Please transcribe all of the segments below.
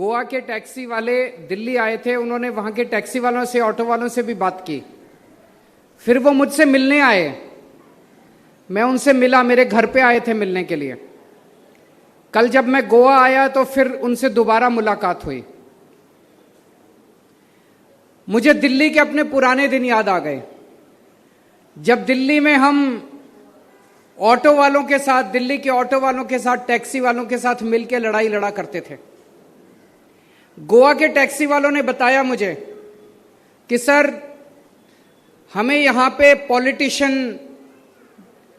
गोवा के टैक्सी वाले दिल्ली आए थे, उन्होंने वहां के टैक्सी वालों से, ऑटो वालों से भी बात की। फिर वो मुझसे मिलने आए, मैं उनसे मिला, मेरे घर पे आए थे मिलने के लिए। कल जब मैं गोवा आया तो फिर उनसे दोबारा मुलाकात हुई। मुझे दिल्ली के अपने पुराने दिन याद आ गए, जब दिल्ली में हम ऑटो वालों के साथ, दिल्ली के ऑटो वालों के साथ, टैक्सी वालों के साथ मिलकर लड़ाई लड़ा करते थे। गोवा के टैक्सी वालों ने बताया मुझे कि सर, हमें यहां पे पॉलिटिशियन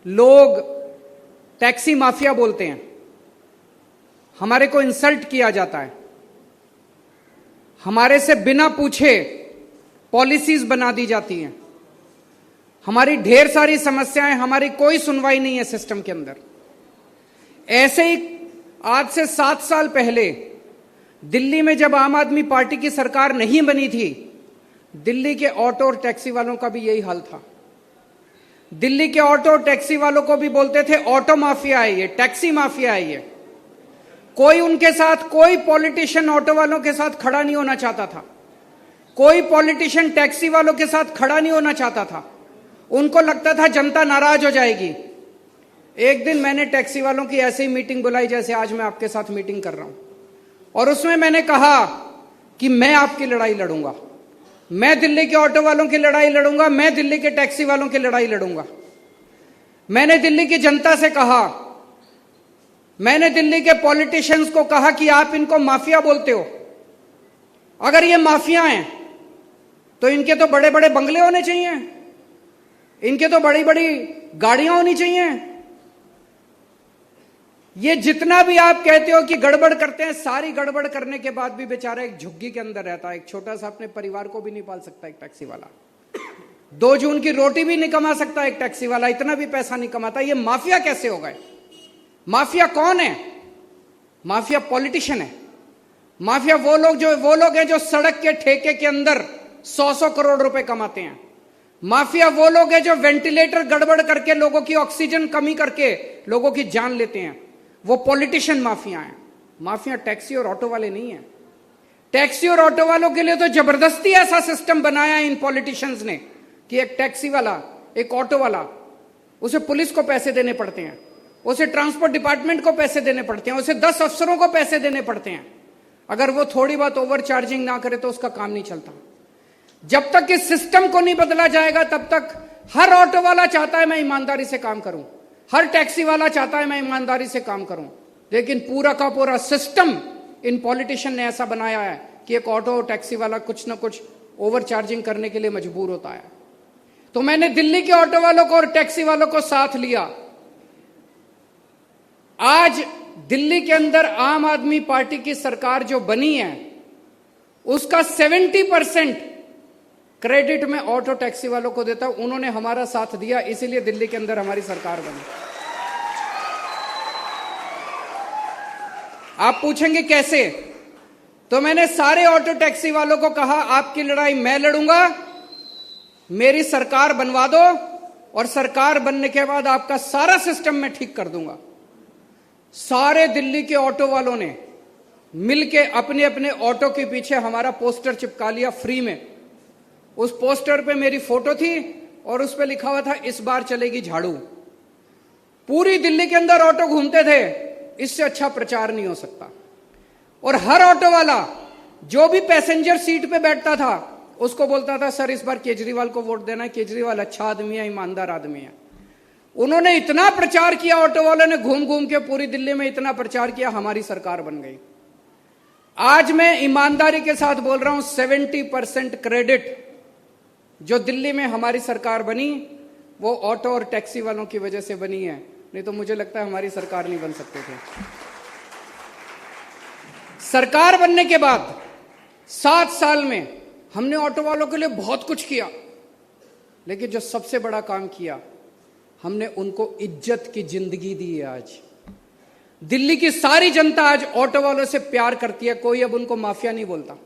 लोग टैक्सी माफिया बोलते हैं, हमारे को इंसल्ट किया जाता है, हमारे से बिना पूछे पॉलिसीज बना दी जाती हैं, हमारी ढेर सारी समस्याएं, हमारी कोई सुनवाई नहीं है सिस्टम के अंदर। ऐसे ही आज से 7 साल पहले दिल्ली में जब आम आदमी पार्टी की सरकार नहीं बनी थी, दिल्ली के ऑटो और टैक्सी वालों का भी यही हाल था। दिल्ली के ऑटो और टैक्सी वालों को भी बोलते थे ऑटो माफिया है ये, टैक्सी माफिया है ये। कोई उनके साथ, कोई पॉलिटिशियन ऑटो वालों के साथ खड़ा नहीं होना चाहता था, कोई पॉलिटिशियन टैक्सी वालों के साथ खड़ा नहीं होना चाहता था। उनको लगता था जनता नाराज हो जाएगी। एक दिन मैंने टैक्सी वालों की ऐसे ही मीटिंग बुलाई जैसे आज मैं आपके साथ मीटिंग कर रहा हूं, और उसमें मैंने कहा कि मैं आपकी लड़ाई लड़ूंगा, मैं दिल्ली के ऑटो वालों की लड़ाई लड़ूंगा, मैं दिल्ली के टैक्सी वालों की लड़ाई लड़ूंगा। मैंने दिल्ली की जनता से कहा, मैंने दिल्ली के पॉलिटिशियंस को कहा कि आप इनको माफिया बोलते हो, अगर ये माफिया हैं तो इनके तो बड़े बड़े बंगले होने चाहिए, इनके तो बड़ी बड़ी गाड़ियां होनी चाहिए। ये जितना भी आप कहते हो कि गड़बड़ करते हैं, सारी गड़बड़ करने के बाद भी बेचारा एक झुग्गी के अंदर रहता है, एक छोटा सा अपने परिवार को भी नहीं पाल सकता एक टैक्सी वाला, 2 जून की रोटी भी नहीं कमा सकता एक टैक्सी वाला, इतना भी पैसा नहीं कमाता। ये माफिया कैसे हो गए? माफिया कौन है? माफिया पॉलिटिशियन है। माफिया वो लोग हैं जो सड़क के ठेके के अंदर 100 करोड़ रुपए कमाते हैं। माफिया वो लोग हैं जो वेंटिलेटर गड़बड़ करके, लोगों की ऑक्सीजन कमी करके लोगों की जान लेते हैं, वो पॉलिटिशियन माफिया हैं। माफिया टैक्सी और ऑटो वाले नहीं है। टैक्सी और ऑटो वालों के लिए तो जबरदस्ती ऐसा सिस्टम बनाया है इन पॉलिटिशियंस ने कि एक टैक्सी वाला, एक ऑटो वाला, उसे पुलिस को पैसे देने पड़ते हैं, उसे ट्रांसपोर्ट डिपार्टमेंट को पैसे देने पड़ते हैं, उसे 10 अफसरों को पैसे देने पड़ते हैं। अगर वो थोड़ी बहुत ओवर चार्जिंग ना करे तो उसका काम नहीं चलता। जब तक इस सिस्टम को नहीं बदला जाएगा तब तक हर ऑटो वाला चाहता है मैं ईमानदारी से काम करूं, हर टैक्सी वाला चाहता है मैं ईमानदारी से काम करूं, लेकिन पूरा का पूरा सिस्टम इन पॉलिटिशियन ने ऐसा बनाया है कि एक ऑटो और टैक्सी वाला कुछ ना कुछ ओवर चार्जिंग करने के लिए मजबूर होता है। तो मैंने दिल्ली के ऑटो वालों को और टैक्सी वालों को साथ लिया। आज दिल्ली के अंदर आम आदमी पार्टी की सरकार जो बनी है, उसका 70% क्रेडिट में ऑटो टैक्सी वालों को देता हूं। उन्होंने हमारा साथ दिया, इसीलिए दिल्ली के अंदर हमारी सरकार बनी। आप पूछेंगे कैसे? तो मैंने सारे ऑटो टैक्सी वालों को कहा, आपकी लड़ाई मैं लड़ूंगा, मेरी सरकार बनवा दो, और सरकार बनने के बाद आपका सारा सिस्टम मैं ठीक कर दूंगा। सारे दिल्ली के ऑटो वालों ने मिलके अपने अपने ऑटो के पीछे हमारा पोस्टर चिपका लिया फ्री में। उस पोस्टर पे मेरी फोटो थी और उस पे लिखा हुआ था, इस बार चलेगी झाड़ू। पूरी दिल्ली के अंदर ऑटो घूमते थे, इससे अच्छा प्रचार नहीं हो सकता। और हर ऑटो वाला जो भी पैसेंजर सीट पे बैठता था उसको बोलता था, सर इस बार केजरीवाल को वोट देना है, केजरीवाल अच्छा आदमी है, ईमानदार आदमी है। उन्होंने इतना प्रचार किया, ऑटो वालों ने घूम घूम के पूरी दिल्ली में इतना प्रचार किया, हमारी सरकार बन गई। आज मैं ईमानदारी के साथ बोल रहा हूं, 70% क्रेडिट जो दिल्ली में हमारी सरकार बनी वो ऑटो और टैक्सी वालों की वजह से बनी है, नहीं तो मुझे लगता है हमारी सरकार नहीं बन सकते थे। सरकार बनने के बाद 7 साल में हमने ऑटो वालों के लिए बहुत कुछ किया, लेकिन जो सबसे बड़ा काम किया, हमने उनको इज्जत की जिंदगी दी है। आज दिल्ली की सारी जनता आज ऑटो वालों से प्यार करती है, कोई अब उनको माफिया नहीं बोलता।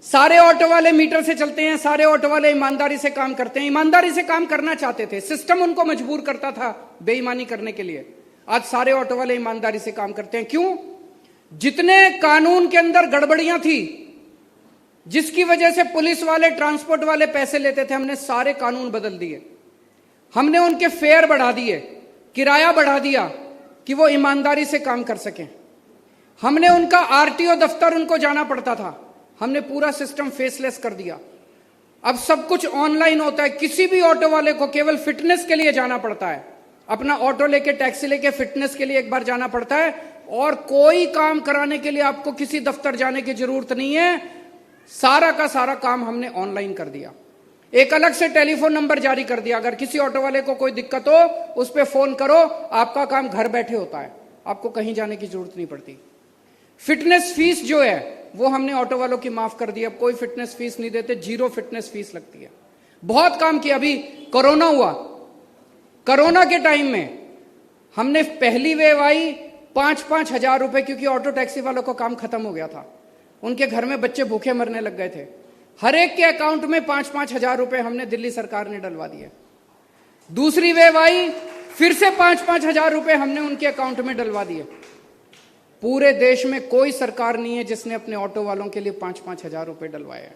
सारे ऑटो वाले मीटर से चलते हैं, सारे ऑटो वाले ईमानदारी से काम करते हैं, ईमानदारी से काम करना चाहते थे, सिस्टम उनको मजबूर करता था बेईमानी करने के लिए। आज सारे ऑटो वाले ईमानदारी से काम करते हैं। क्यों? जितने कानून के अंदर गड़बड़ियां थी, जिसकी वजह से पुलिस वाले, ट्रांसपोर्ट वाले पैसे लेते थे, हमने सारे कानून बदल दिए। हमने उनके फेयर बढ़ा दिए, किराया बढ़ा दिया कि वो ईमानदारी से काम कर सकें। हमने उनका आरटीओ दफ्तर उनको जाना पड़ता था, हमने पूरा सिस्टम फेसलेस कर दिया। अब सब कुछ ऑनलाइन होता है। किसी भी ऑटो वाले को केवल फिटनेस के लिए जाना पड़ता है, अपना ऑटो लेके, टैक्सी लेके फिटनेस के लिए एक बार जाना पड़ता है, और कोई काम कराने के लिए आपको किसी दफ्तर जाने की जरूरत नहीं है। सारा का सारा काम हमने ऑनलाइन कर दिया। एक अलग से टेलीफोन नंबर जारी कर दिया, अगर किसी ऑटो वाले को कोई दिक्कत हो उस पर फोन करो, आपका काम घर बैठे होता है, आपको कहीं जाने की जरूरत नहीं पड़ती। फिटनेस फीस जो है वो हमने ऑटो वालों की माफ कर दी, अब कोई फिटनेस फीस नहीं देते, 0 फिटनेस फीस लगती है। बहुत काम किया। अभी कोरोना हुआ, कोरोना के टाइम में हमने पहली वेव आई, 5-5 हजार रुपए, क्योंकि ऑटो टैक्सी वालों का काम खत्म हो गया था, उनके घर में बच्चे भूखे मरने लग गए थे। हर एक के अकाउंट में 5-5 हजार रुपए हमने, दिल्ली सरकार ने डलवा दिए। दूसरी वेव आई, फिर से 5-5 हजार रुपए हमने उनके अकाउंट में डलवा दिए। पूरे देश में कोई सरकार नहीं है जिसने अपने ऑटो वालों के लिए 5-5 हजार रुपए डलवाए हैं।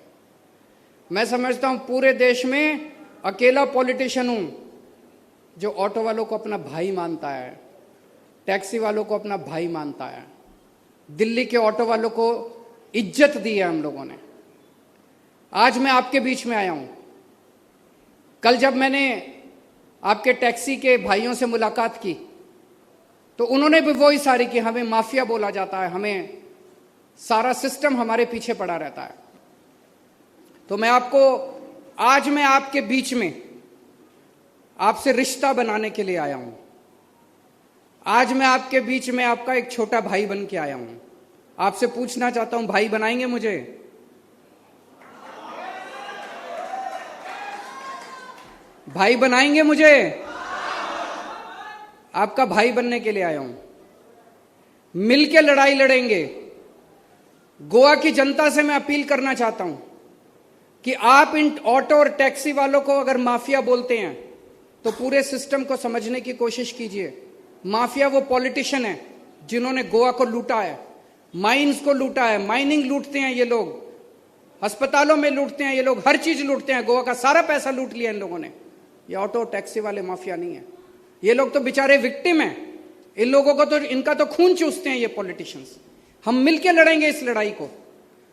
मैं समझता हूं पूरे देश में अकेला पॉलिटिशियन हूं जो ऑटो वालों को अपना भाई मानता है, टैक्सी वालों को अपना भाई मानता है। दिल्ली के ऑटो वालों को इज्जत दी है हम लोगों ने। आज मैं आपके बीच में आया हूं। कल जब मैंने आपके टैक्सी के भाइयों से मुलाकात की तो उन्होंने भी वही सारी कि हमें माफिया बोला जाता है, हमें सारा सिस्टम हमारे पीछे पड़ा रहता है। तो आज मैं आपके बीच में आपसे रिश्ता बनाने के लिए आया हूं। आज मैं आपके बीच में आपका एक छोटा भाई बन के आया हूं। आपसे पूछना चाहता हूं, भाई बनाएंगे मुझे? भाई बनाएंगे मुझे? आपका भाई बनने के लिए आया हूं। मिलके लड़ाई लड़ेंगे। गोवा की जनता से मैं अपील करना चाहता हूं कि आप इन ऑटो और टैक्सी वालों को अगर माफिया बोलते हैं तो पूरे सिस्टम को समझने की कोशिश कीजिए। माफिया वो पॉलिटिशियन है जिन्होंने गोवा को लूटा है, माइंस को लूटा है। माइनिंग लूटते हैं ये लोग, अस्पतालों में लूटते हैं ये लोग, हर चीज लूटते हैं। गोवा का सारा पैसा लूट लिया इन लोगों ने। ये ऑटो टैक्सी वाले माफिया नहीं है, ये लोग तो बेचारे विक्टिम हैं। इन लोगों को तो, इनका तो खून चूसते हैं ये पॉलिटिशियंस। हम मिलके लड़ेंगे इस लड़ाई को।